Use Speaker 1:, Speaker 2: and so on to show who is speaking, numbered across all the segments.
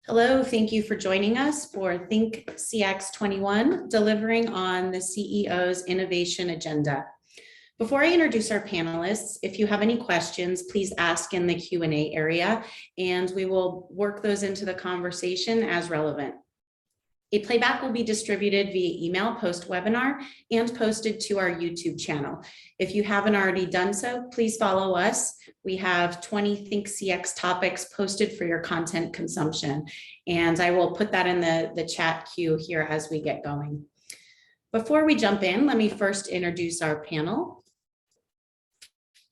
Speaker 1: Hello, thank you for joining us for Think CX 21, delivering on the CEO's innovation agenda. Before I introduce our panelists, if you have any questions, please ask in the Q&A area, and we will work those into the conversation as relevant. A playback will be distributed via email post-webinar and posted to our YouTube channel. If you haven't already done so, please follow us. We have 20 Think CX topics posted for your content consumption, and I will put that in the chat queue here as we get going. Before we jump in, let me first introduce our panel.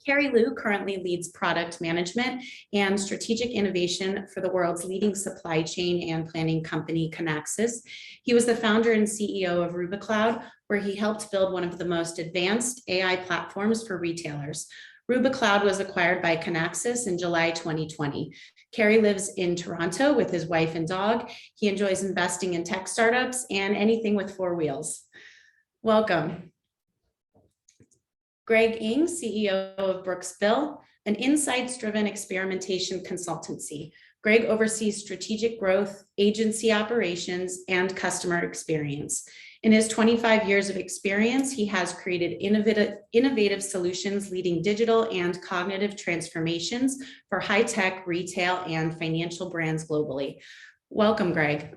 Speaker 1: Carrie Liu currently leads product management and strategic innovation for the world's leading supply chain and planning company, Kenexis. He was the founder and CEO of RubaCloud, where he helped build one of the most advanced AI platforms for retailers. RubaCloud was acquired by Kenexis in July 2020. Carrie lives in Toronto with his wife and dog. He enjoys investing in tech startups and anything with four wheels. Welcome. Greg Ng, CEO of Brooksville, an insights-driven experimentation consultancy. Greg oversees strategic growth, agency operations, and customer experience. In his 25 years of experience, he has created innovative solutions leading digital and cognitive transformations for high-tech, retail, and financial brands globally. Welcome, Greg.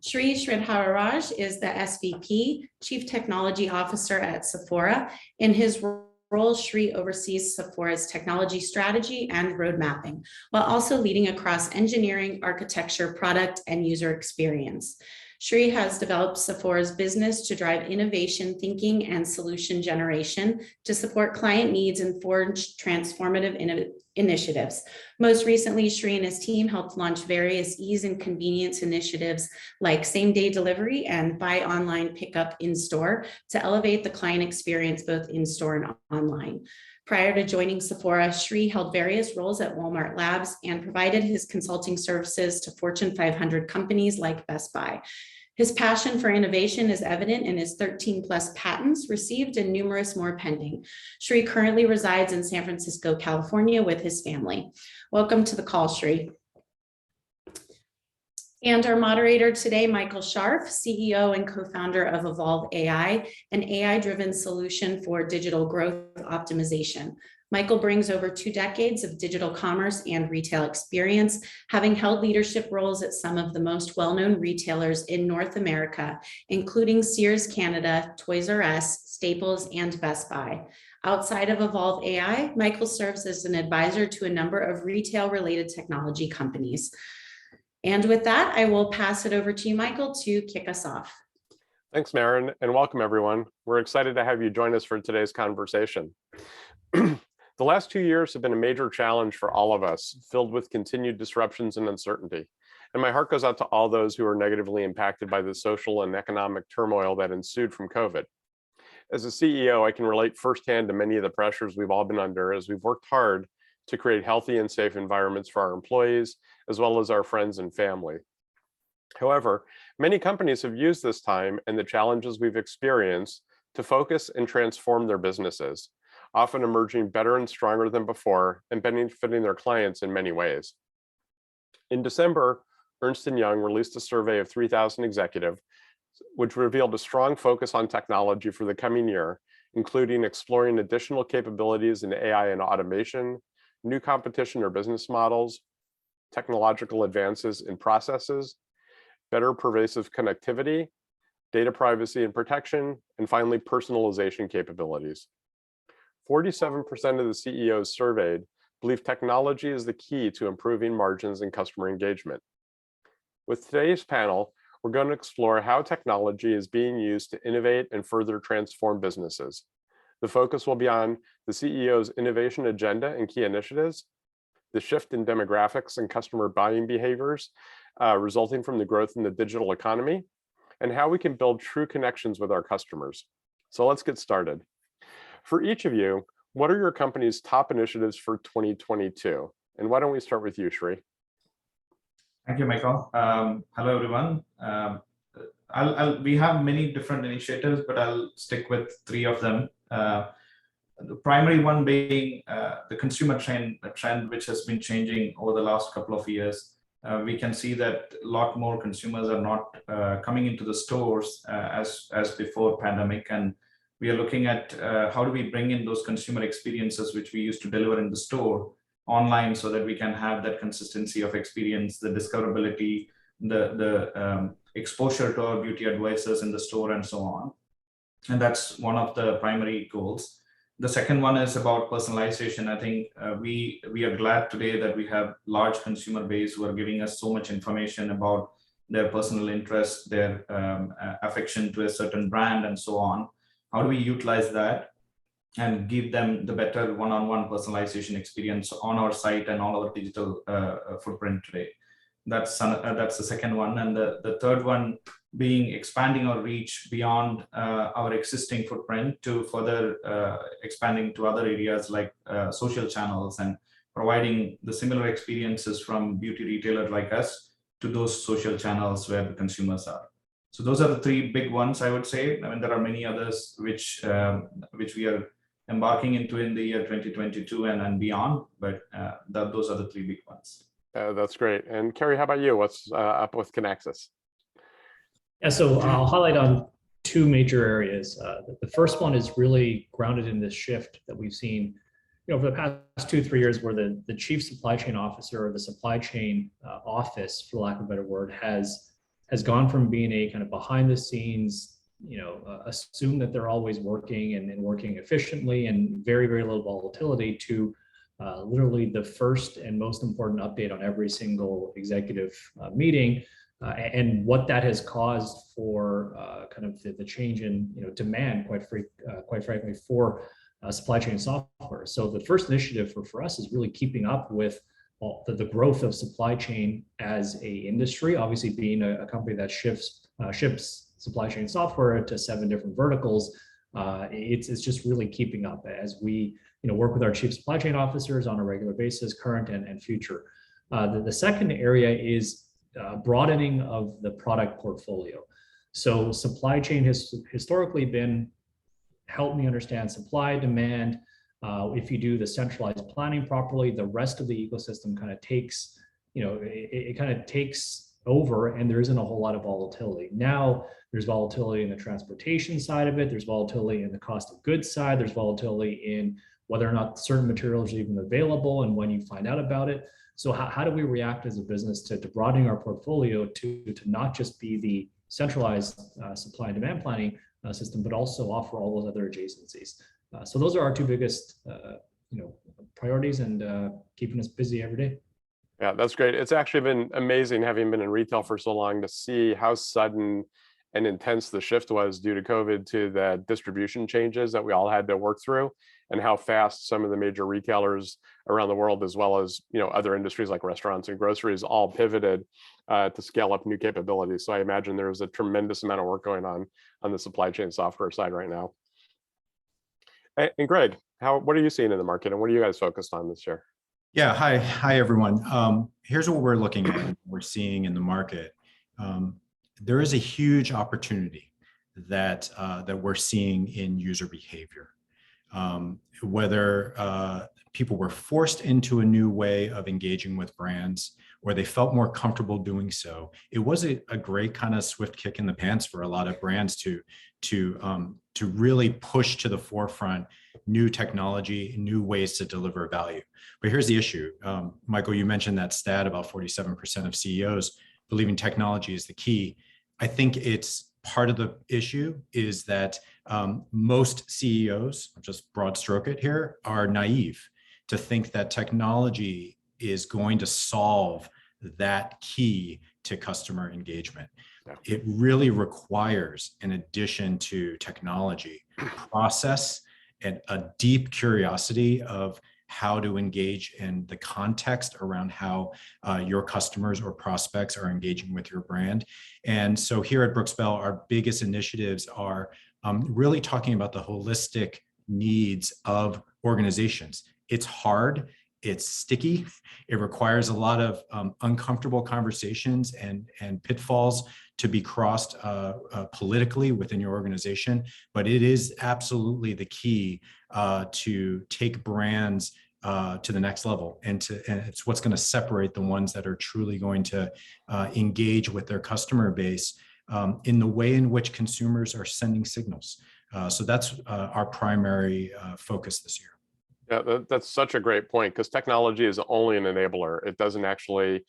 Speaker 1: Shri Sridhararaj is the SVP, Chief Technology Officer at Sephora. In his role, Shri oversees Sephora's technology strategy and road mapping, while also leading across engineering, architecture, product, and user experience. Shri has developed Sephora's business to drive innovation thinking and solution generation to support client needs and forge transformative initiatives. Most recently, Shri and his team helped launch various ease and convenience initiatives like same-day delivery and buy online, pickup in-store to elevate the client experience both in-store and online. Prior to joining Sephora, Shri held various roles at Walmart Labs and provided his consulting services to Fortune 500 companies like Best Buy. His passion for innovation is evident in his 13+ patents received and numerous more pending. Shri currently resides in San Francisco, California with his family. Welcome to the call, Shri. And our moderator today, Michael Scharf, CEO and co-founder of evolv.ai, an AI-driven solution for digital growth optimization. Michael brings over 2 decades of digital commerce and retail experience, having held leadership roles at some of the most well-known retailers in North America, including Sears Canada, Toys R Us, Staples, and Best Buy. Outside of evolv.ai, Michael serves as an advisor to a number of retail-related technology companies. And with that, I will pass it over to you, Michael, to kick us off.
Speaker 2: Thanks, Maren, and welcome, everyone. We're excited to have you join us for today's conversation. The last 2 years have been a major challenge for all of us, filled with continued disruptions and uncertainty. And my heart goes out to all those who are negatively impacted by the social and economic turmoil that ensued from COVID. As a CEO, I can relate firsthand to many of the pressures we've all been under as we've worked hard to create healthy and safe environments for our employees, as well as our friends and family. However, many companies have used this time and the challenges we've experienced to focus and transform their businesses, often emerging better and stronger than before and benefiting their clients in many ways. In December, Ernst & Young released a survey of 3,000 executives, which revealed a strong focus on technology for the coming year, including exploring additional capabilities in AI and automation, new competition or business models, technological advances in processes, better pervasive connectivity, data privacy and protection, and finally, personalization capabilities. 47% of the CEOs surveyed believe technology is the key to improving margins and customer engagement. With today's panel, we're going to explore how technology is being used to innovate and further transform businesses. The focus will be on the CEO's innovation agenda and key initiatives, the shift in demographics and customer buying behaviors resulting from the growth in the digital economy, and how we can build true connections with our customers. So let's get started. For each of you, what are your company's top initiatives for 2022? And why don't we start with you, Shri?
Speaker 3: Thank you, Michael. Hello, everyone. We have many different initiatives, but I'll stick with 3 of them. The primary one being the consumer trend which has been changing over the last couple of years. we can see that a lot more consumers are not coming into the stores as before pandemic, and we are looking at how do we bring in those consumer experiences which we used to deliver in the store online, so that we can have that consistency of experience, the discoverability, the exposure to our beauty advisors in the store, and so on. And that's one of the primary goals. The second one is about personalization. I think we are glad today that we have large consumer base who are giving us so much information about their personal interest, their affection to a certain brand, and so on. How do we utilize that and give them the better one-on-one personalization experience on our site and all our digital footprint today? That's the second one. And the third one being expanding our reach beyond our existing footprint to further expanding to other areas like social channels, and providing the similar experiences from beauty retailers like us to those social channels where the consumers are. So those are the three big ones, I would say. I mean, there are many others which we are embarking into in the year 2022 and beyond, but those are the three big ones.
Speaker 2: That's great. And Carrie, how about you? What's up with Kenexis?
Speaker 4: Yeah, so I'll highlight on two major areas. The first one is really grounded in this shift that we've seen, over the past 2-3 years, where the chief supply chain officer or the supply chain office, for lack of a better word, has gone from being a kind of behind the scenes, assume that they're always working and working efficiently and very, very low volatility, to literally the first and most important update on every single executive meeting, and what that has caused for kind of the change in demand, quite frankly, for supply chain software. So the first initiative for us is really keeping up with the growth of supply chain as a industry. Obviously, being a company that ships supply chain software to 7 different verticals, it's just really keeping up as we work with our chief supply chain officers on a regular basis, current and future. The second area is broadening of the product portfolio. So supply chain has historically been, help me understand supply, demand. If you do the centralized planning properly, the rest of the ecosystem kind of takes, it kind of takes over, and there isn't a whole lot of volatility. Now there's volatility in the transportation side of it. There's volatility in the cost of goods side. There's volatility in whether or not certain materials are even available and when you find out about it. So how do we react as a business to broadening our portfolio to not just be the centralized supply and demand planning system, but also offer all those other adjacencies? So those are our two biggest priorities, and keeping us busy every day.
Speaker 2: Yeah, that's great. It's actually been amazing, having been in retail for so long, to see how sudden and intense the shift was due to COVID to the distribution changes that we all had to work through, and how fast some of the major retailers around the world, as well as other industries like restaurants and groceries, all pivoted to scale up new capabilities. So I imagine there's a tremendous amount of work going on the supply chain software side right now. And Greg, what are you seeing in the market, and what are you guys focused on this year?
Speaker 5: Yeah, hi everyone. Here's what we're looking at, what we're seeing in the market. There is a huge opportunity that we're seeing in user behavior. Whether people were forced into a new way of engaging with brands, or they felt more comfortable doing so, it was a great kind of swift kick in the pants for a lot of brands to really push to the forefront new technology, new ways to deliver value. But here's the issue. Michael, you mentioned that stat about 47% of CEOs believing technology is the key. I think it's part of the issue is that most CEOs, just broad stroke it here, are naive to think that technology is going to solve that key to customer engagement. It really requires, in addition to technology, process and a deep curiosity of how to engage in the context around how your customers or prospects are engaging with your brand. And so here at Brooks Bell, our biggest initiatives are really talking about the holistic needs of organizations. It's hard, it's sticky, it requires a lot of uncomfortable conversations and pitfalls to be crossed politically within your organization, but it is absolutely the key to take brands to the next level, and it's what's going to separate the ones that are truly going to engage with their customer base in the way in which consumers are sending signals. So that's our primary focus this year.
Speaker 2: Yeah, that's such a great point, because technology is only an enabler. It doesn't actually,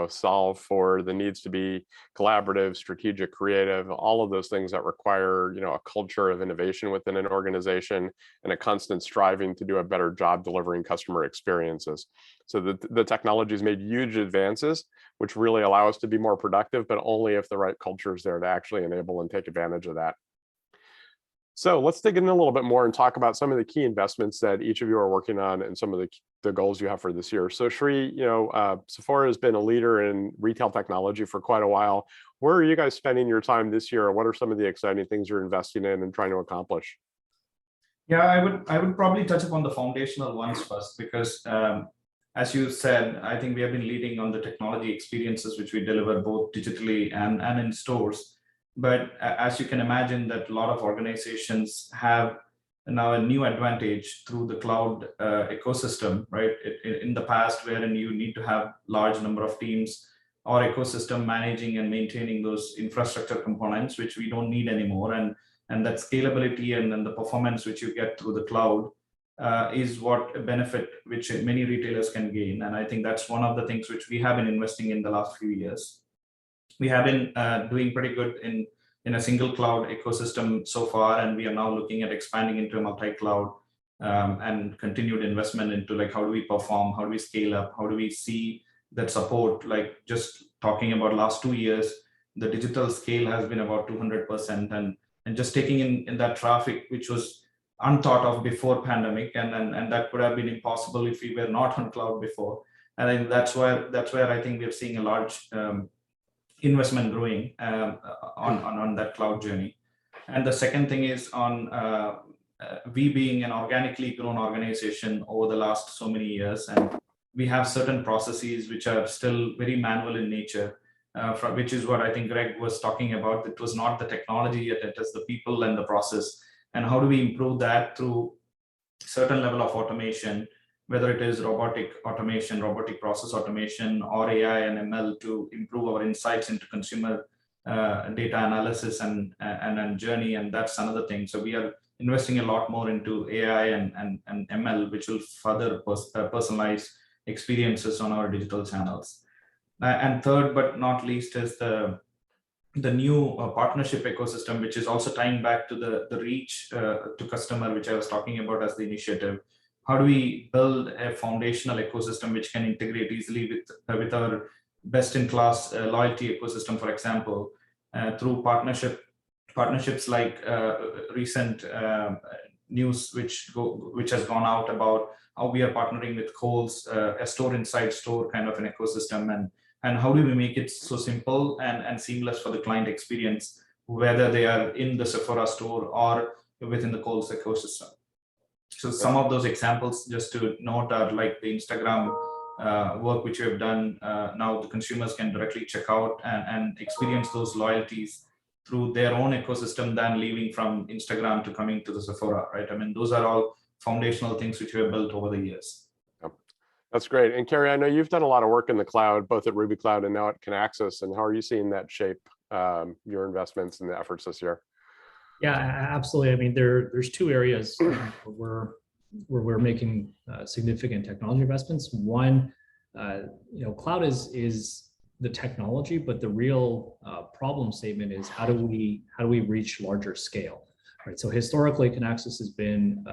Speaker 2: solve for the needs to be collaborative, strategic, creative, all of those things that require, a culture of innovation within an organization and a constant striving to do a better job delivering customer experiences. So the technology has made huge advances, which really allow us to be more productive, but only if the right culture is there to actually enable and take advantage of that. So let's dig in a little bit more and talk about some of the key investments that each of you are working on and some of the goals you have for this year. So Shri, Sephora has been a leader in retail technology for quite a while. Where are you guys spending your time this year? What are some of the exciting things you're investing in and trying to accomplish?
Speaker 3: Yeah, I would probably touch upon the foundational ones first, because as you said, I think we have been leading on the technology experiences which we deliver both digitally and in stores. But as you can imagine, that a lot of organizations have now a new advantage through the cloud ecosystem, right? In the past, wherein you need to have large number of teams or ecosystem managing and maintaining those infrastructure components, which we don't need anymore. And that scalability and then the performance which you get through the cloud is what a benefit which many retailers can gain. And I think that's one of the things which we have been investing in the last few years. We have been doing pretty good in a single cloud ecosystem so far, and we are now looking at expanding into a multi-cloud and continued investment into like how do we perform, how do we scale up, how do we see that support. Like just talking about last 2 years, the digital scale has been about 200%, and just taking in that traffic, which was unthought of before pandemic, and that would have been impossible if we were not on cloud before. And I think that's where I think we're seeing a large investment growing on that cloud journey. And the second thing is on we being an organically grown organization over the last so many years, and we have certain processes which are still very manual in nature, which is what I think Greg was talking about. It was not the technology yet, it is the people and the process. And how do we improve that through certain level of automation, whether it is robotic automation, robotic process automation, or AI and ML to improve our insights into consumer data analysis and journey. And that's another thing. So we are investing a lot more into AI and ML, which will further personalize experiences on our digital channels. And third, but not least, is the new partnership ecosystem, which is also tying back to the reach to customer, which I was talking about as the initiative. How do we build a foundational ecosystem which can integrate easily with our best-in-class loyalty ecosystem, for example, through partnerships like recent news which has gone out about how we are partnering with Kohl's, a store inside store kind of an ecosystem, and how do we make it so simple and seamless for the client experience, whether they are in the Sephora store or within the Kohl's ecosystem. So some of those examples, just to note, are like the Instagram work which we have done. Now the consumers can directly check out and experience those loyalties through their own ecosystem than leaving from Instagram to coming to the Sephora, right? I mean, those are all foundational things which we have built over the years.
Speaker 2: Yep. That's great. And Carrie, I know you've done a lot of work in the cloud, both at Ruby Cloud and now at Kenexis. And how are you seeing that shape your investments and the efforts this year?
Speaker 4: Yeah, absolutely. I mean, there's two areas where we're making significant technology investments. One, cloud is the technology, but the real problem statement is how do we reach larger scale, right? So historically, Kenexis has been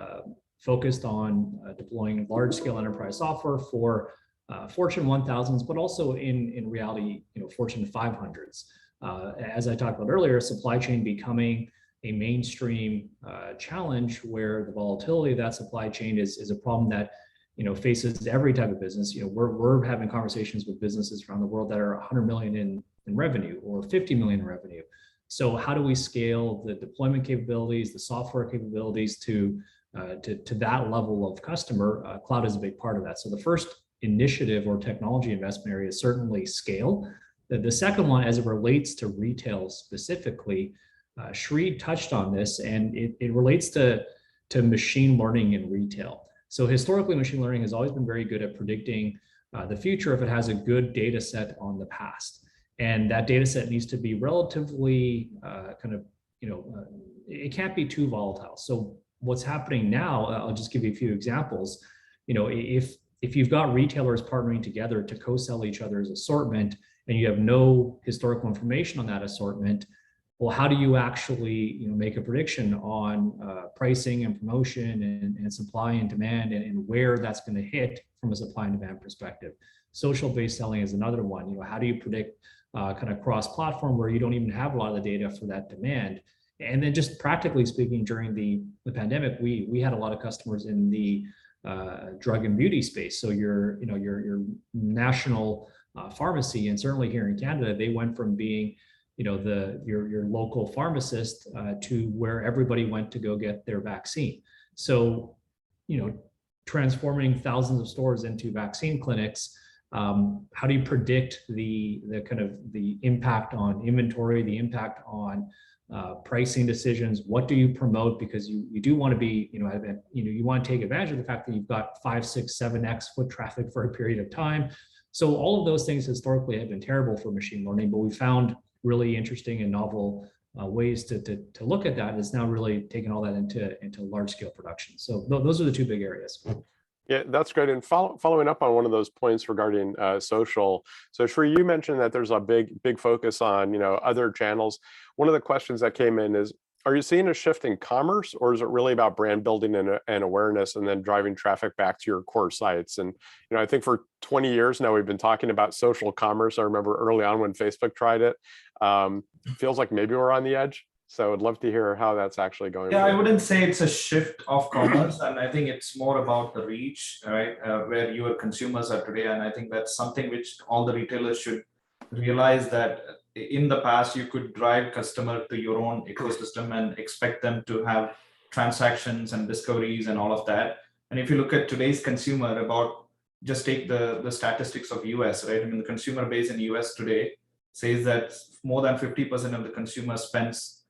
Speaker 4: focused on deploying large scale enterprise software for Fortune 1000s, but also in reality, Fortune 500s. As I talked about earlier, supply chain becoming a mainstream challenge where the volatility of that supply chain is a problem that faces every type of business. We're having conversations with businesses around the world that are 100 million in revenue or 50 million in revenue. So how do we scale the deployment capabilities, the software capabilities to that level of customer? Cloud is a big part of that. So the first initiative or technology investment area is certainly scale. The second one, as it relates to retail specifically, Shri touched on this, and it relates to machine learning in retail. So historically, machine learning has always been very good at predicting the future if it has a good data set on the past. And that data set needs to be relatively it can't be too volatile. So what's happening now, I'll just give you a few examples. If you've got retailers partnering together to co-sell each other's assortment and you have no historical information on that assortment, well, how do you actually make a prediction on pricing and promotion and supply and demand and where that's going to hit from a supply and demand perspective? Social-based selling is another one. How do you predict kind of cross-platform where you don't even have a lot of the data for that demand? And then just practically speaking, during the pandemic, we had a lot of customers in the drug and beauty space. So your national pharmacy, and certainly here in Canada, they went from being your local pharmacist to where everybody went to go get their vaccine. So transforming thousands of stores into vaccine clinics, how do you predict the kind of the impact on inventory, the impact on pricing decisions? What do you promote? Because you do want to be, you want to take advantage of the fact that you've got 5, 6, 7x foot traffic for a period of time. So all of those things historically have been terrible for machine learning, but we found really interesting and novel ways to look at that. Is now really taking all that into large scale production. So those are the two big areas.
Speaker 2: Yeah, that's great. And following up on one of those points regarding social. So Shri, you mentioned that there's a big focus on other channels. One of the questions that came in is, are you seeing a shift in commerce, or is it really about brand building and awareness and then driving traffic back to your core sites? And I think for 20 years now, we've been talking about social commerce. I remember early on when Facebook tried it. Feels like maybe we're on the edge. So I'd love to hear how that's actually going.
Speaker 3: Yeah, I wouldn't say it's a shift of commerce, and I think it's more about the reach, right, where your consumers are today. And I think that's something which all the retailers should realize, that in the past you could drive customer to your own ecosystem and expect them to have transactions and discoveries and all of that. And if you look at today's consumer, just take the statistics of US, right? I mean, the consumer base in US today says that more than 50% of the consumer spends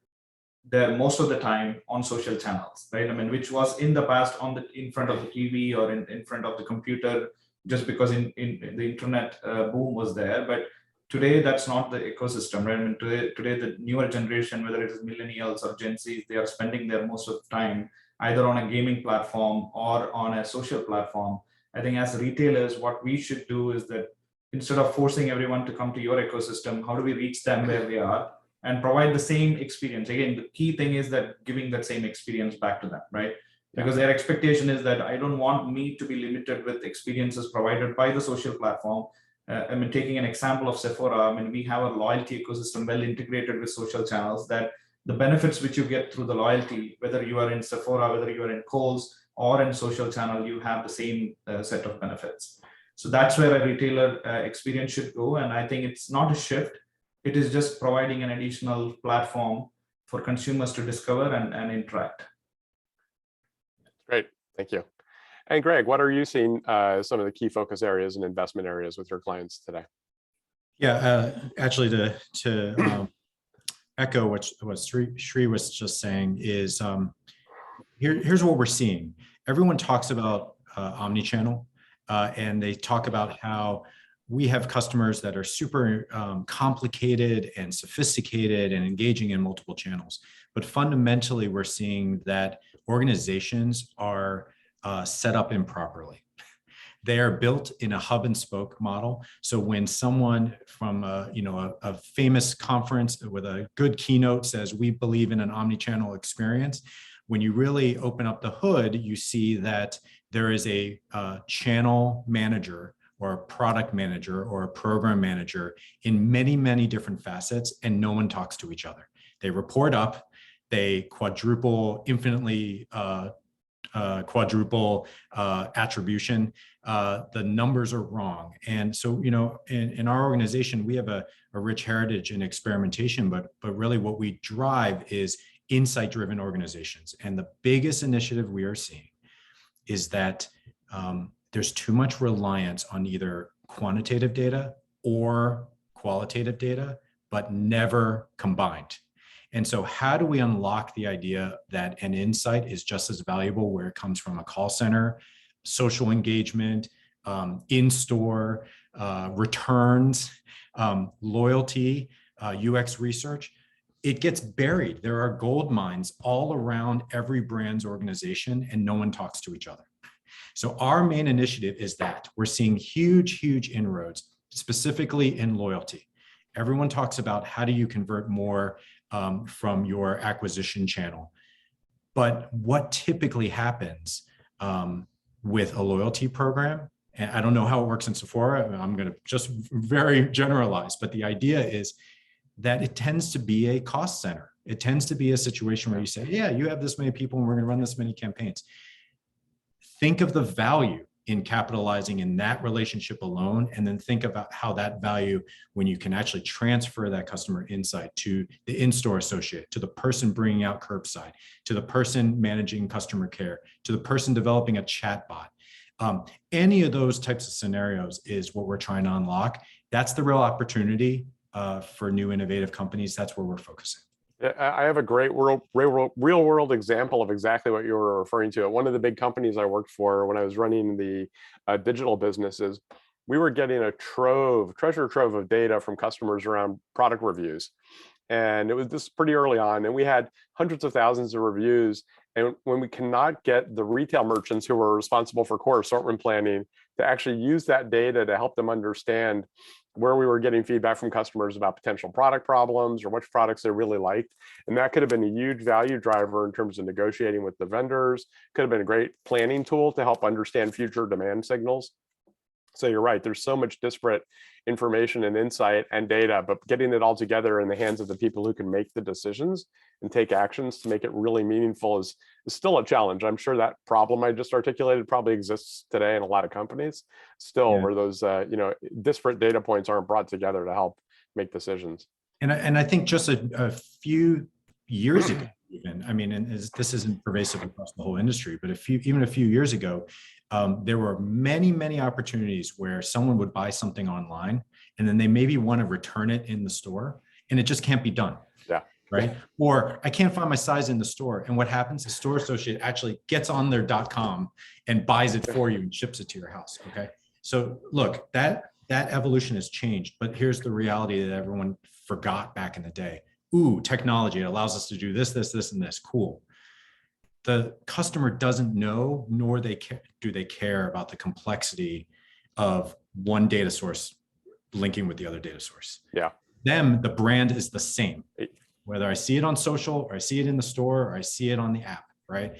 Speaker 3: most of the time on social channels, right? I mean, which was in the past in front of the TV or in front of the computer, just because in the internet boom was there. But today, that's not the ecosystem, right? I mean, today the newer generation, whether it is millennials or Gen Z, they are spending their most of the time either on a gaming platform or on a social platform. I think as retailers, what we should do is that instead of forcing everyone to come to your ecosystem, how do we reach them where they are and provide the same experience? Again, the key thing is that giving that same experience back to them, right? Because their expectation is that I don't want me to be limited with experiences provided by the social platform. I mean, taking an example of Sephora, I mean, we have a loyalty ecosystem well integrated with social channels, that the benefits which you get through the loyalty, whether you are in Sephora, whether you are in Kohl's or in social channel, you have the same set of benefits. So that's where a retailer experience should go. And I think it's not a shift. It is just providing an additional platform for consumers to discover and interact.
Speaker 2: Great, thank you. And Greg, what are you seeing some of the key focus areas and investment areas with your clients today?
Speaker 5: Yeah, actually, to echo what Shri was just saying is, here's what we're seeing. Everyone talks about omnichannel, and they talk about how we have customers that are super complicated and sophisticated and engaging in multiple channels. But fundamentally, we're seeing that organizations are set up improperly. They are built in a hub and spoke model. So when someone from a famous conference with a good keynote says, we believe in an omnichannel experience, when you really open up the hood, you see that there is a channel manager or a product manager or a program manager in many, many different facets, and no one talks to each other. They report up, they infinitely quadruple attribution. The numbers are wrong. And so, in our organization, we have a rich heritage in experimentation, but really what we drive is insight-driven organizations. And the biggest initiative we are seeing is that there's too much reliance on either quantitative data or qualitative data, but never combined. And so how do we unlock the idea that an insight is just as valuable where it comes from a call center social engagement, in-store, returns, loyalty, UX research, it gets buried. There are gold mines all around every brand's organization, and no one talks to each other. So our main initiative is that we're seeing huge inroads, specifically in loyalty. Everyone talks about how do you convert more from your acquisition channel. But what typically happens with a loyalty program, and I don't know how it works in Sephora, I'm going to just very generalize, but the idea is that it tends to be a cost center. It tends to be a situation where you say, yeah, you have this many people and we're going to run this many campaigns. Think of the value in capitalizing in that relationship alone, and then think about how that value, when you can actually transfer that customer insight to the in-store associate, to the person bringing out curbside, to the person managing customer care, to the person developing a chat bot. Any of those types of scenarios is what we're trying to unlock. That's the real opportunity for new innovative companies. That's where we're focusing.
Speaker 2: I have a great real world example of exactly what you were referring to. At one of the big companies I worked for when I was running the digital businesses, we were getting a treasure trove of data from customers around product reviews. And it was this pretty early on, and we had hundreds of thousands of reviews. And when we cannot get the retail merchants who were responsible for core assortment planning to actually use that data to help them understand where we were getting feedback from customers about potential product problems or which products they really liked. And that could have been a huge value driver in terms of negotiating with the vendors, could have been a great planning tool to help understand future demand signals. So you're right, there's so much disparate information and insight and data, but getting it all together in the hands of the people who can make the decisions and take actions to make it really meaningful is still a challenge. I'm sure that problem I just articulated probably exists today in a lot of companies still, where those disparate data points aren't brought together to help make decisions.
Speaker 5: And I think just a few years ago, even, I mean, and this isn't pervasive across the whole industry, but even a few years ago, there were many opportunities where someone would buy something online and then they maybe want to return it in the store, and it just can't be done.
Speaker 2: Yeah.
Speaker 5: Right. Or I can't find my size in the store. And what happens? The store associate actually gets on their .com and buys it for you and ships it to your house. Okay. So look, that evolution has changed, but here's the reality that everyone forgot back in the day. Ooh, technology, it allows us to do this, and this. Cool. The customer doesn't know, nor do they care about the complexity of one data source linking with the other data source.
Speaker 2: Yeah.
Speaker 5: The brand is the same, whether I see it on social or I see it in the store or I see it on the app, right?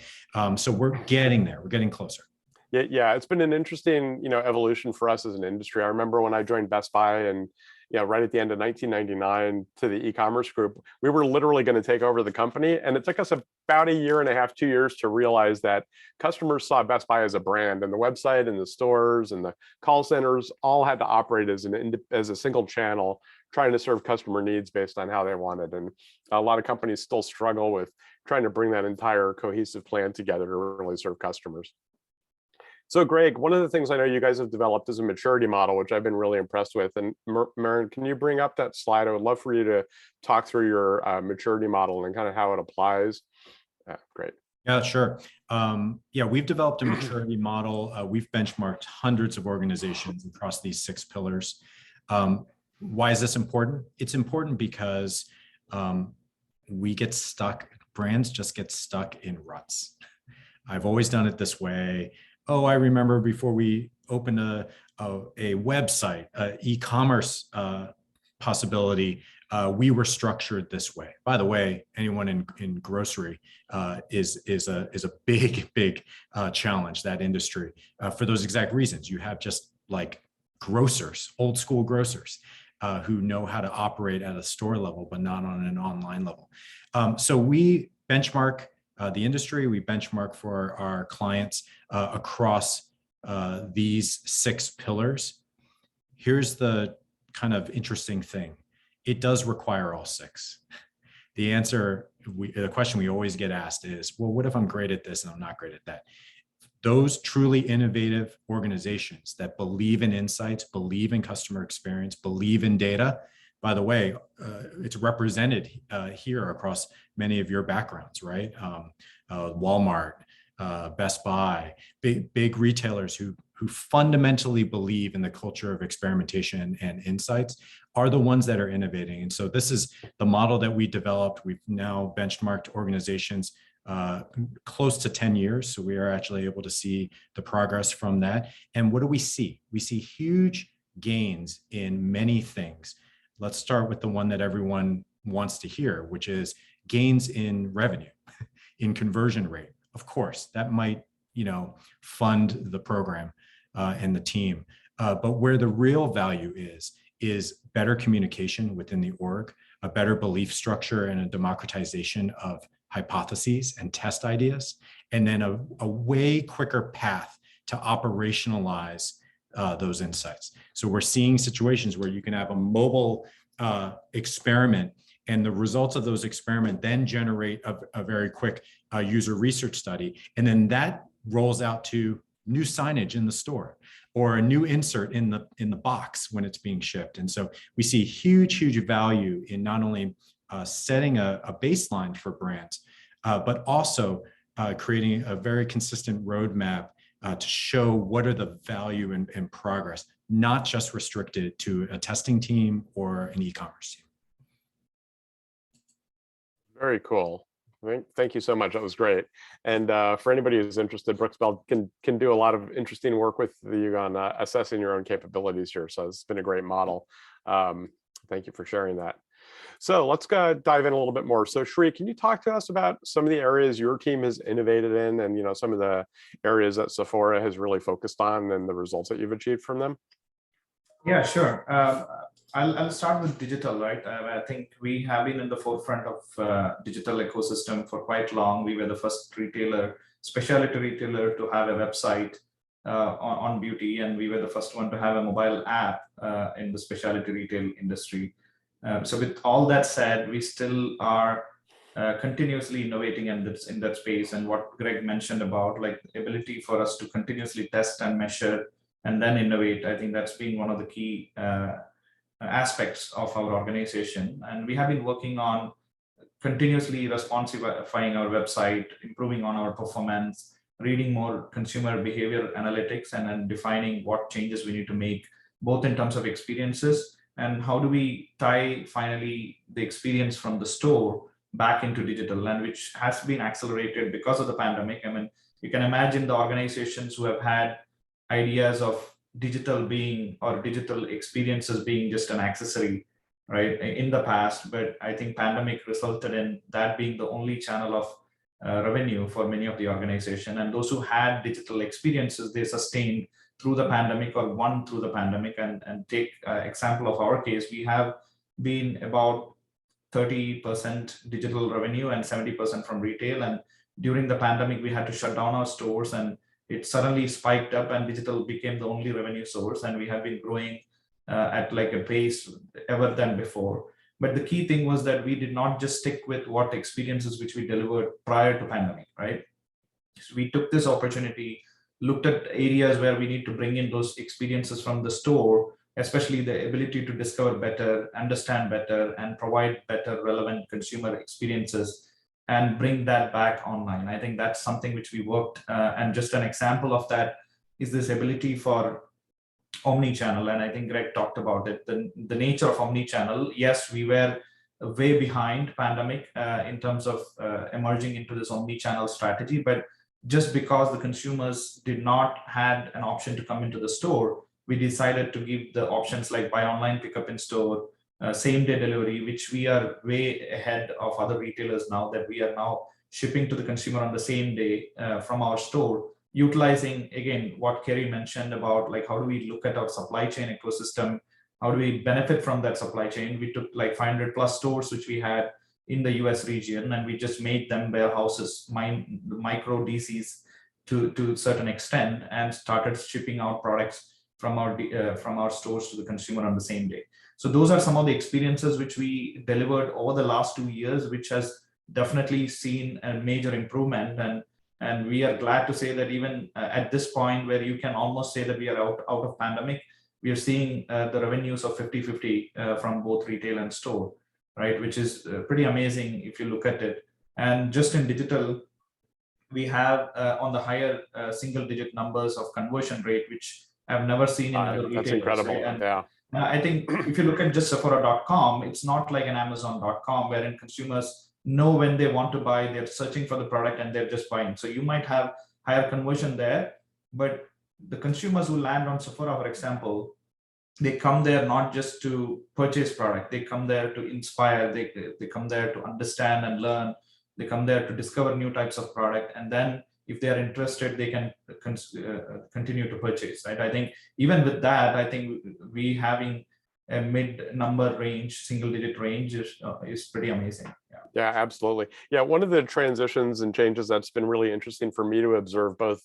Speaker 5: So we're getting there. We're getting closer.
Speaker 2: Yeah, it's been an interesting, evolution for us as an industry. I remember when I joined Best Buy and, right at the end of 1999 to the e-commerce group, we were literally going to take over the company. And it took us about a year and a half, 2 years to realize that customers saw Best Buy as a brand, and the website and the stores and the call centers all had to operate as a single channel, trying to serve customer needs based on how they wanted. And a lot of companies still struggle with trying to bring that entire cohesive plan together to really serve customers. So Greg, one of the things I know you guys have developed is a maturity model, which I've been really impressed with. And Maren, can you bring up that slide? I would love for you to talk through your maturity model and kind of how it applies. Great.
Speaker 5: Yeah, sure. We've developed a maturity model. We've benchmarked hundreds of organizations across these 6 pillars. Why is this important? It's important because we get stuck, brands just get stuck in ruts. I've always done it this way. Oh, I remember before we opened a website, e-commerce possibility, we were structured this way. By the way, anyone in grocery is a big challenge, that industry, for those exact reasons. You have just like grocers, old school grocers, who know how to operate at a store level, but not on an online level. So we benchmark the industry, we benchmark for our clients across these 6 pillars. Here's the kind of interesting thing. It does require all 6. The question we always get asked is, well, what if I'm great at this and I'm not great at that? Those truly innovative organizations that believe in insights, believe in customer experience, believe in data, by the way, it's represented here across many of your backgrounds, right? Walmart, Best Buy, big retailers who fundamentally believe in the culture of experimentation and insights are the ones that are innovating. And so this is the model that we developed. We've now benchmarked organizations close to 10 years. So we are actually able to see the progress from that. And what do we see? We see huge gains in many things. Let's start with the one that everyone wants to hear, which is gains in revenue, in conversion rate. Of course, that might, fund the program and the team. But where the real value is better communication within the org, a better belief structure and a democratization of hypotheses and test ideas, and then a way quicker path to operationalize those insights. So we're seeing situations where you can have a mobile experiment, and the results of those experiments then generate a very quick user research study, and then that rolls out to new signage in the store or a new insert in the box when it's being shipped. And so we see huge value in not only setting a baseline for brands, but also creating a very consistent roadmap to show what are the value and progress, not just restricted to a testing team or an e-commerce team.
Speaker 2: Very cool. Thank you so much. That was great. And for anybody who's interested, Brooksville can do a lot of interesting work with you on assessing your own capabilities here. So it's been a great model. Thank you for sharing that. So let's go dive in a little bit more. So Shri, can you talk to us about some of the areas your team has innovated in, and some of the areas that Sephora has really focused on and the results that you've achieved from them?
Speaker 3: Yeah, sure. I'll start with digital, right? I think we have been in the forefront of digital ecosystem for quite long. We were the first specialty retailer to have a website on beauty, and we were the first one to have a mobile app in the specialty retail industry. So with all that said, we still are continuously innovating in that space. And what Greg mentioned about like the ability for us to continuously test and measure and then innovate, I think that's been one of the key aspects of our organization. And we have been working on continuously responsifying our website, improving on our performance, reading more consumer behavior analytics, and then defining what changes we need to make, both in terms of experiences and how do we tie finally the experience from the store back into digital, and which has been accelerated because of the pandemic. I mean, you can imagine the organizations who have had ideas of digital being or digital experiences being just an accessory, right, in the past. But I think pandemic resulted in that being the only channel of revenue for many of the organization. And those who had digital experiences, they sustained through the pandemic or won through the pandemic. And take example of our case, we have been about 30% digital revenue and 70% from retail. And during the pandemic, we had to shut down our stores, and it suddenly spiked up and digital became the only revenue source. And we have been growing at like a pace ever than before. But the key thing was that we did not just stick with what experiences which we delivered prior to pandemic, right? So we took this opportunity, looked at areas where we need to bring in those experiences from the store, especially the ability to discover better, understand better, and provide better relevant consumer experiences, and bring that back online. I think that's something which we worked, and just an example of that is this ability for omni-channel. And I think Greg talked about it, the nature of omni-channel. Yes, we were way behind pandemic in terms of emerging into this omni-channel strategy, but just because the consumers did not had an option to come into the store, we decided to give the options like buy online, pick up in store, same day delivery, which we are way ahead of other retailers now, that we are now shipping to the consumer on the same day from our store, utilizing again what Kerry mentioned about like how do we look at our supply chain ecosystem, how do we benefit from that supply chain. We took like 500 plus stores which we had in the US region, and we just made them warehouses, micro DCs to a certain extent, and started shipping out products from our stores to the consumer on the same day. So those are some of the experiences which we delivered over the last 2 years, which has definitely seen a major improvement. And we are glad to say that even at this point where you can almost say that we are out of pandemic, we are seeing the revenues of 50-50 from both retail and store, right? Which is pretty amazing if you look at it. And just in digital, we have on the higher single-digit numbers of conversion rate, which I've never seen in other retailers.
Speaker 2: That's incredible.
Speaker 3: Right? And
Speaker 2: yeah.
Speaker 3: I think if you look at just Sephora.com, it's not like an Amazon.com wherein consumers know when they want to buy, they're searching for the product and they're just buying. So you might have higher conversion there, but the consumers who land on Sephora, for example, they come there not just to purchase product, they come there to inspire, they come there to understand and learn, they come there to discover new types of product, and then if they are interested, they can continue to purchase, right? I think even with that, I think we having a mid number range, single digit range is pretty amazing.
Speaker 2: Yeah, absolutely. Yeah, one of the transitions and changes that's been really interesting for me to observe, both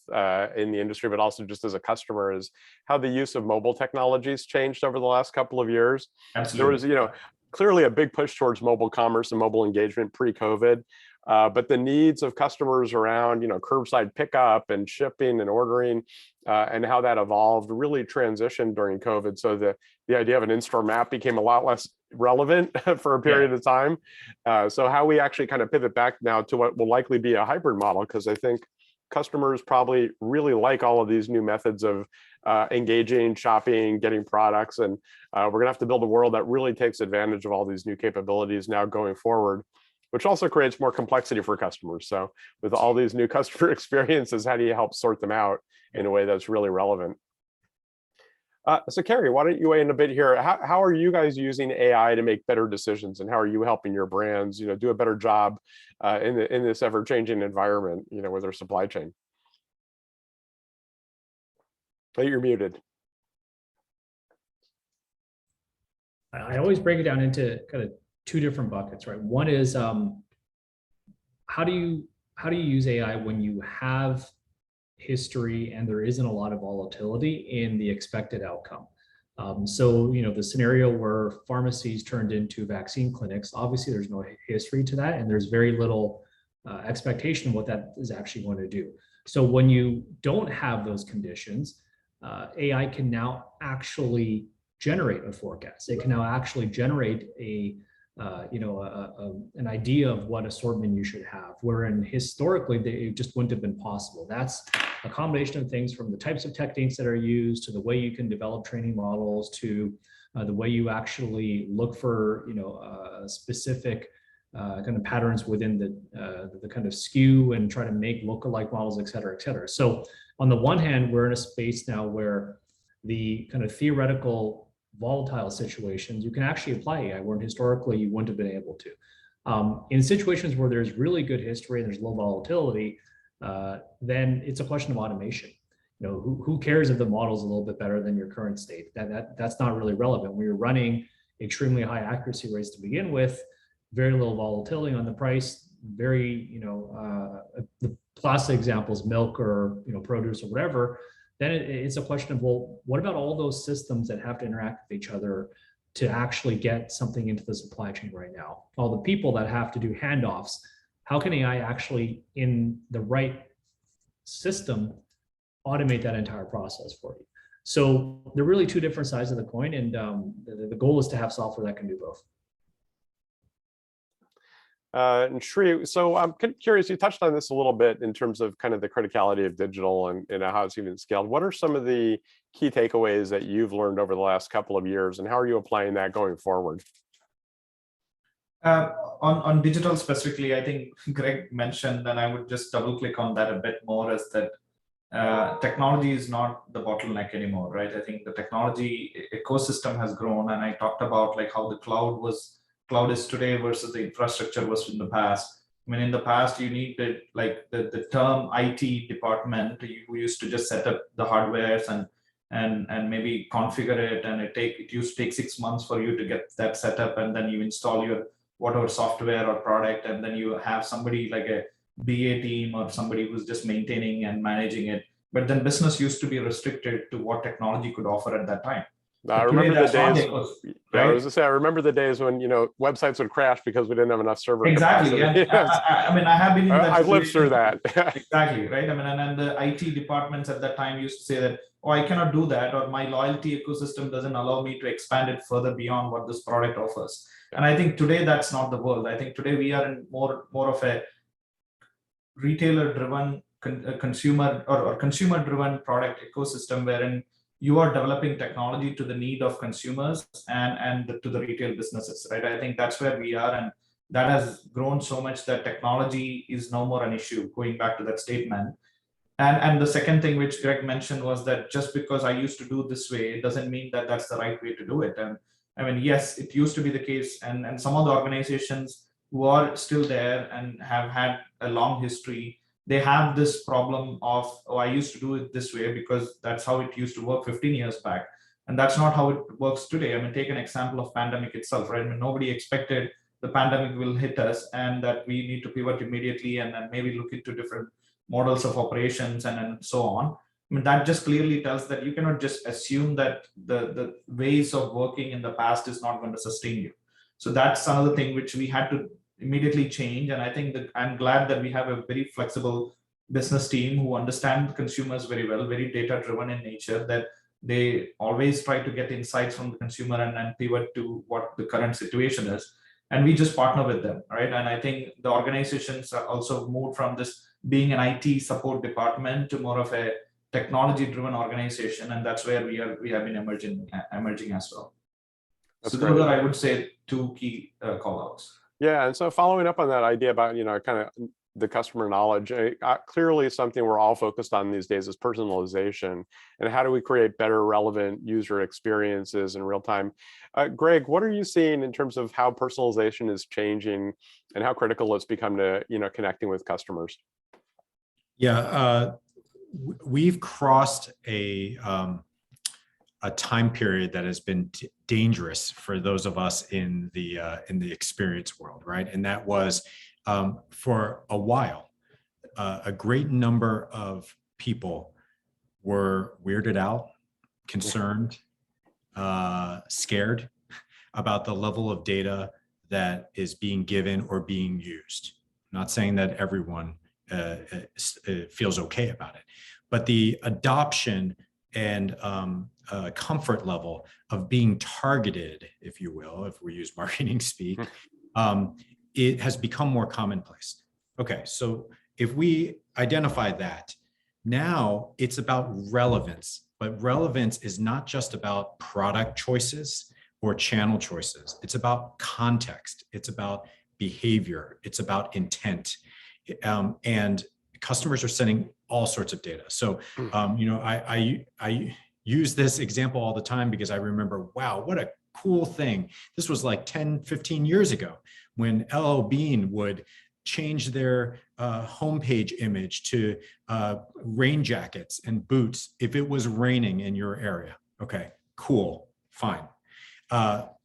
Speaker 2: in the industry, but also just as a customer, is how the use of mobile technologies changed over the last couple of years.
Speaker 3: Absolutely.
Speaker 2: There was, clearly a big push towards mobile commerce and mobile engagement pre-COVID. But the needs of customers around, curbside pickup and shipping and ordering, and how that evolved really transitioned during COVID. So the idea of an in-store map became a lot less relevant for a period of time. So how we actually kind of pivot back now to what will likely be a hybrid model, because I think customers probably really like all of these new methods of engaging, shopping, getting products. And we're gonna have to build a world that really takes advantage of all these new capabilities now going forward, which also creates more complexity for customers. So with all these new customer experiences, how do you help sort them out in a way that's really relevant? So Carrie, why don't you weigh in a bit here? How are you guys using AI to make better decisions, and how are you helping your brands, do a better job in this ever-changing environment, with their supply chain? Oh, you're muted.
Speaker 4: I always break it down into kind of two different buckets, right? One is how do you use AI when you have history and there isn't a lot of volatility in the expected outcome. So, the scenario where pharmacies turned into vaccine clinics, obviously there's no history to that, and there's very little expectation of what that is actually going to do. So when you don't have those conditions, AI can now actually generate a forecast. It can now actually generate an idea of what assortment you should have, wherein historically it just wouldn't have been possible. That's a combination of things, from the types of techniques that are used, to the way you can develop training models, to the way you actually look for specific kind of patterns within the kind of SKU and try to make lookalike models, et cetera, et cetera. So on the one hand, we're in a space now where the kind of theoretical volatile situations, you can actually apply AI, where historically you wouldn't have been able to. In situations where there's really good history and there's low volatility, then it's a question of automation. Who cares if the model's a little bit better than your current state? That's not really relevant. When you're running extremely high accuracy rates to begin with, very little volatility on the price, very, the classic examples, milk or produce or whatever, then it's a question of, well, what about all those systems that have to interact with each other to actually get something into the supply chain right now? All the people that have to do handoffs, how can AI actually, in the right system, automate that entire process for you? So they're really two different sides of the coin, and the goal is to have software that can do both.
Speaker 2: And Shri, so I'm curious, you touched on this a little bit in terms of kind of the criticality of digital and how it's even scaled. What are some of the key takeaways that you've learned over the last couple of years, and how are you applying that going forward?
Speaker 3: On digital specifically, I think Greg mentioned, and I would just double click on that a bit more, is that technology is not the bottleneck anymore, right? I think the technology ecosystem has grown, and I talked about like how the cloud is today versus the infrastructure was in the past. I mean, in the past, you needed like the term IT department. You used to just set up the hardwares and maybe configure it, and it used to take 6 months for you to get that set up, and then you install your whatever software or product, and then you have somebody like a BA team or somebody who's just maintaining and managing it. But then business used to be restricted to what technology could offer at that time.
Speaker 2: I remember the days.
Speaker 3: Right?
Speaker 2: I was to say, I remember the days when websites would crash because we didn't have enough server
Speaker 3: exactly.
Speaker 2: capacity.
Speaker 3: And I mean, I have been in that.
Speaker 2: I've lived through that.
Speaker 3: Exactly, right. I mean, and the IT departments at that time used to say that, oh, I cannot do that, or my loyalty ecosystem doesn't allow me to expand it further beyond what this product offers. And I think today that's not the world. I think today we are in more of a retailer-driven consumer or consumer-driven product ecosystem wherein you are developing technology to the need of consumers and to the retail businesses, right? I think that's where we are, and that has grown so much that technology is no more an issue, going back to that statement. And the second thing which Greg mentioned was that just because I used to do it this way, it doesn't mean that that's the right way to do it. And I mean, yes, it used to be the case, and some of the organizations who are still there and have had a long history, they have this problem of, oh, I used to do it this way because that's how it used to work 15 years back. And that's not how it works today. I mean, take an example of pandemic itself, right? I mean, nobody expected the pandemic will hit us and that we need to pivot immediately and then maybe look into different models of operations and so on. I mean, that just clearly tells that you cannot just assume that the ways of working in the past is not going to sustain you. So that's another thing which we had to immediately change. And I think that I'm glad that we have a very flexible business team who understand consumers very well, very data driven in nature, that they always try to get insights from the consumer and then pivot to what the current situation is. And we just partner with them, right? And I think the organizations are also moved from this being an IT support department to more of a technology driven organization. And that's where we have been emerging as well.
Speaker 2: That's
Speaker 3: so
Speaker 2: great.
Speaker 3: those are, I would say, two key call outs.
Speaker 2: Yeah, and so following up on that idea about, kind of the customer knowledge, clearly something we're all focused on these days is personalization, and how do we create better, relevant user experiences in real time. Greg, what are you seeing in terms of how personalization is changing and how critical it's become to, connecting with customers?
Speaker 5: Yeah, we've crossed a time period that has been dangerous for those of us in the experience world, right? And that was for a while, a great number of people were weirded out, concerned, scared about the level of data that is being given or being used. I'm not saying that everyone feels okay about it, but the adoption and comfort level of being targeted, if you will, if we use marketing speak, it has become more commonplace. Okay, so if we identify that, now it's about relevance, but relevance is not just about product choices or channel choices. It's about context. It's about behavior. It's about intent. And customers are sending all sorts of data. So, I use this example all the time because I remember, wow, what a cool thing. This was like 10, 15 years ago when LL Bean would change their homepage image to rain jackets and boots if it was raining in your area. Okay, cool, fine.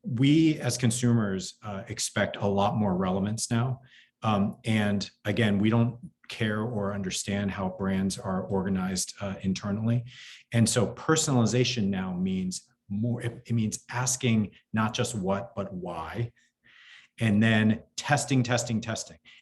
Speaker 5: We as consumers expect a lot more relevance now. And again, we don't care or understand how brands are organized internally. And so personalization now means more, it means asking not just what, but why. And then testing,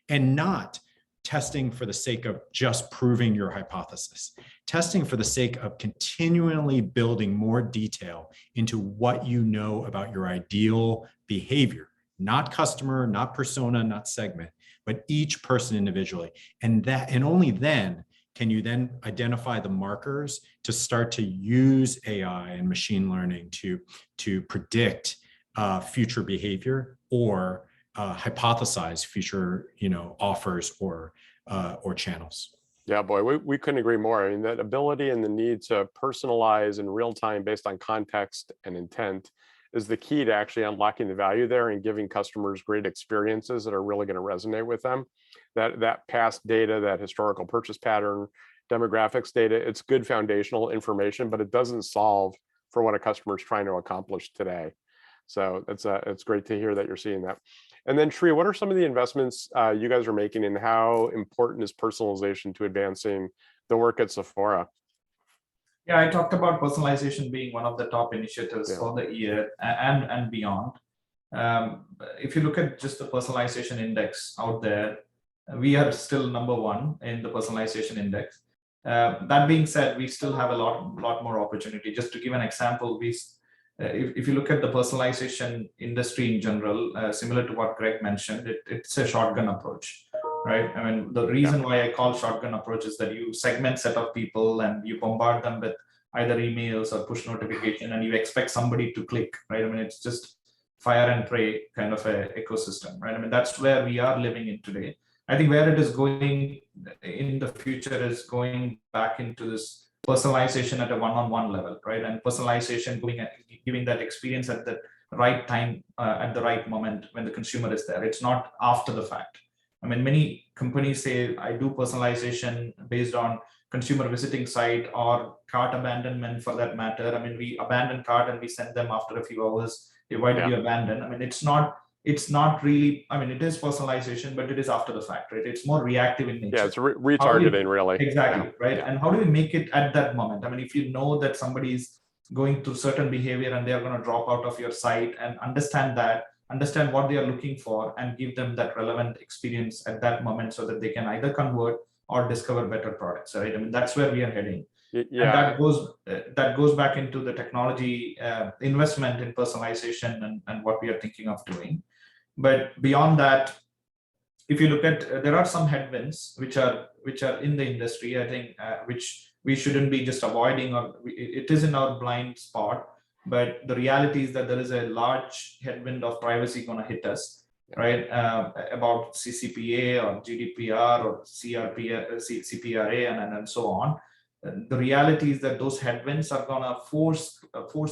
Speaker 5: and not testing for the sake of just proving your hypothesis, testing for the sake of continually building more detail into what you know about your ideal behavior, not customer, not persona, not segment, but each person individually. And only then can you then identify the markers to start to use AI and machine learning to predict future behavior or hypothesize future offers or channels.
Speaker 2: Yeah, boy, we couldn't agree more. I mean, that ability and the need to personalize in real time based on context and intent is the key to actually unlocking the value there and giving customers great experiences that are really going to resonate with them. That past data, that historical purchase pattern, demographics data, it's good foundational information, but it doesn't solve for what a customer is trying to accomplish today. So it's great to hear that you're seeing that. And then Shri, what are some of the investments you guys are making, and how important is personalization to advancing the work at Sephora?
Speaker 3: Yeah, I talked about personalization being one of the top initiatives for the year and beyond. If you look at just the personalization index out there, we are still number one in the personalization index. That being said, we still have a lot more opportunity. Just to give an example, if you look at the personalization industry in general, similar to what Greg mentioned, it's a shotgun approach. right? I mean, the reason why I call shotgun approach is that you segment set of people and you bombard them with either emails or push notification, and you expect somebody to click, right? I mean, it's just fire and pray kind of a ecosystem, right? I mean, that's where we are living in today. I think where it is going in the future is going back into this personalization at a one-on-one level, right? And personalization giving that experience at the right time, at the right moment when the consumer is there. It's not after the fact. I mean, many companies say, I do personalization based on consumer visiting site or cart abandonment for that matter. I mean, we abandon cart and we send them after a few hours. Why did you abandon? I mean, it's not really, I mean, it is personalization, but it is after the fact, right? It's more reactive in nature.
Speaker 2: Yeah, it's retargeting, really.
Speaker 3: Exactly, right? Yeah. And how do we make it at that moment? I mean, if you know that somebody is going through certain behavior and they are going to drop out of your site, and understand what they are looking for and give them that relevant experience at that moment so that they can either convert or discover better products, right? I mean, that's where we are heading.
Speaker 2: Yeah.
Speaker 3: And that goes back into the technology investment in personalization and what we are thinking of doing. But beyond that, if you look at, there are some headwinds which are in the industry, I think, which we shouldn't be just avoiding, or it is in our blind spot. But the reality is that there is a large headwind of privacy going to hit us, right? About CCPA or GDPR or CPRA and so on. The reality is that those headwinds are going to force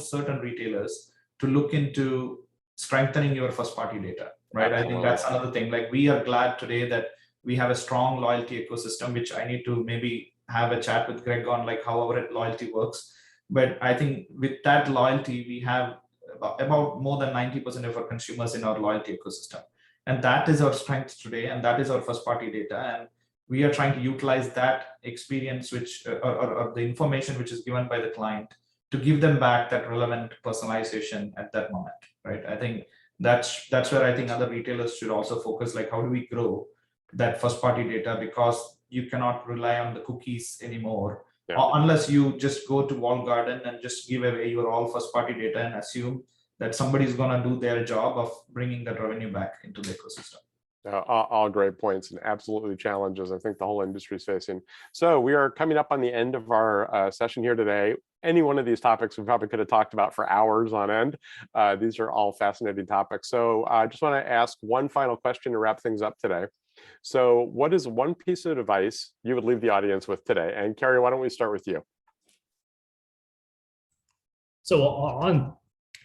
Speaker 3: certain retailers to look into strengthening your first party data, right? Absolutely. I think that's another thing. Like, we are glad today that we have a strong loyalty ecosystem, which I need to maybe have a chat with Greg on, like how our loyalty works. But I think with that loyalty, we have about more than 90% of our consumers in our loyalty ecosystem. And that is our strength today. And that is our first party data. And we are trying to utilize that experience, which or the information which is given by the client, to give them back that relevant personalization at that moment, right? I think that's where I think other retailers should also focus, like how do we grow that first party data, because you cannot rely on the cookies anymore. Unless you just go to walled garden and just give away your all first party data and assume that somebody is going to do their job of bringing that revenue back into the ecosystem.
Speaker 2: All great points and absolutely challenges I think the whole industry is facing. So we are coming up on the end of our session here today. Any one of these topics we probably could have talked about for hours on end. These are all fascinating topics. So I just want to ask one final question to wrap things up today. So what is one piece of advice you would leave the audience with today? And Carrie, why don't we start with you?
Speaker 4: So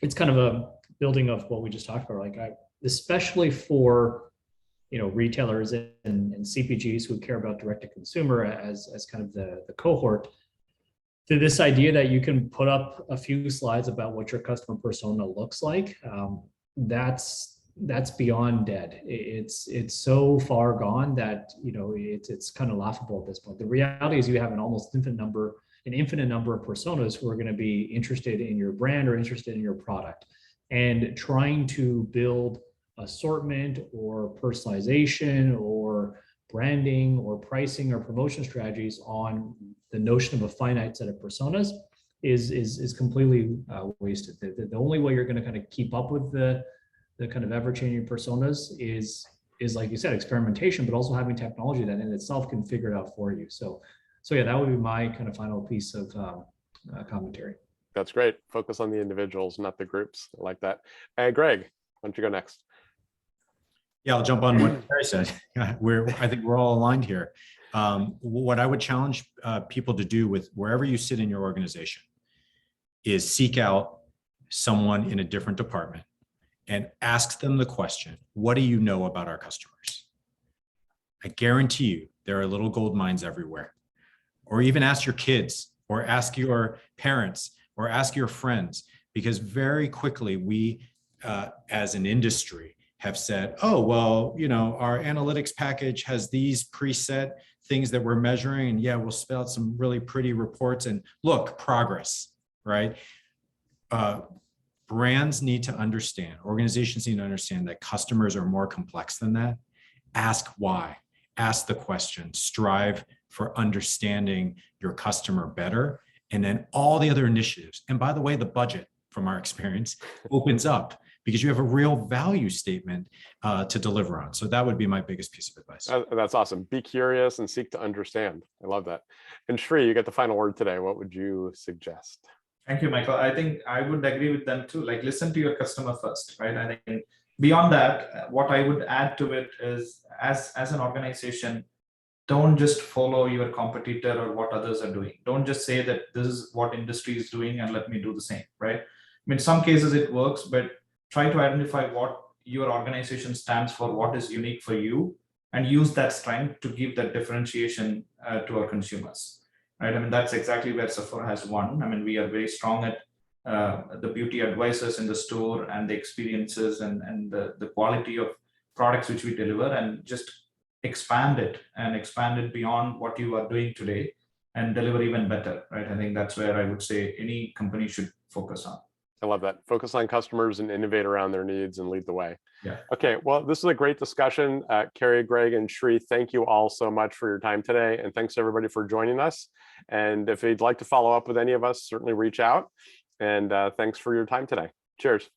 Speaker 4: it's kind of a building of what we just talked about, like especially for retailers and CPGs who care about direct to consumer as kind of the cohort, to this idea that you can put up a few slides about what your customer persona looks like. That's beyond dead. It's so far gone that it's kind of laughable at this point. The reality is you have an infinite number of personas who are going to be interested in your brand or interested in your product, and trying to build assortment or personalization or branding or pricing or promotion strategies on the notion of a finite set of personas is completely wasted. The only way you're going to kind of keep up with the kind of ever-changing personas is like you said, experimentation, but also having technology that in itself can figure it out for you. So yeah, that would be my kind of final piece of commentary.
Speaker 2: That's great. Focus on the individuals, not the groups. I like that. Greg, why don't you go next?
Speaker 5: Yeah, I'll jump on what Carrie said. I think we're all aligned here. What I would challenge people to do with wherever you sit in your organization is seek out someone in a different department and ask them the question, what do you know about our customers? I guarantee you there are little gold mines everywhere. Or even ask your kids, or ask your parents, or ask your friends, because very quickly we, as an industry, have said, oh, well, our analytics package has these preset things that we're measuring, and yeah, we'll spell out some really pretty reports and look, progress, right? Brands need to understand, organizations need to understand that customers are more complex than that. Ask why, ask the question, strive for understanding your customer better, and then all the other initiatives. And by the way, the budget, from our experience, opens up because you have a real value statement to deliver on. So that would be my biggest piece of advice.
Speaker 2: That's awesome. Be curious and seek to understand. I love that. And Shri, you get the final word today. What would you suggest?
Speaker 3: Thank you, Michael. I think I would agree with them too. Like, listen to your customer first, right? I think beyond that, what I would add to it is, as an organization, don't just follow your competitor or what others are doing. Don't just say that this is what industry is doing and let me do the same, right? I mean, some cases it works, but try to identify what your organization stands for, what is unique for you, and use that strength to give that differentiation to our consumers, right? I mean, that's exactly where Sephora has won. I mean, we are very strong at the beauty advisors in the store and the experiences and the quality of products which we deliver, and just expand it beyond what you are doing today and deliver even better, right? I think that's where I would say any company should focus on.
Speaker 2: I love that. Focus on customers and innovate around their needs and lead the way.
Speaker 3: Yeah.
Speaker 2: Okay, well, this is a great discussion. Carrie, Greg, and Shri, thank you all so much for your time today. And thanks everybody for joining us. And if you'd like to follow up with any of us, certainly reach out. And thanks for your time today. Cheers.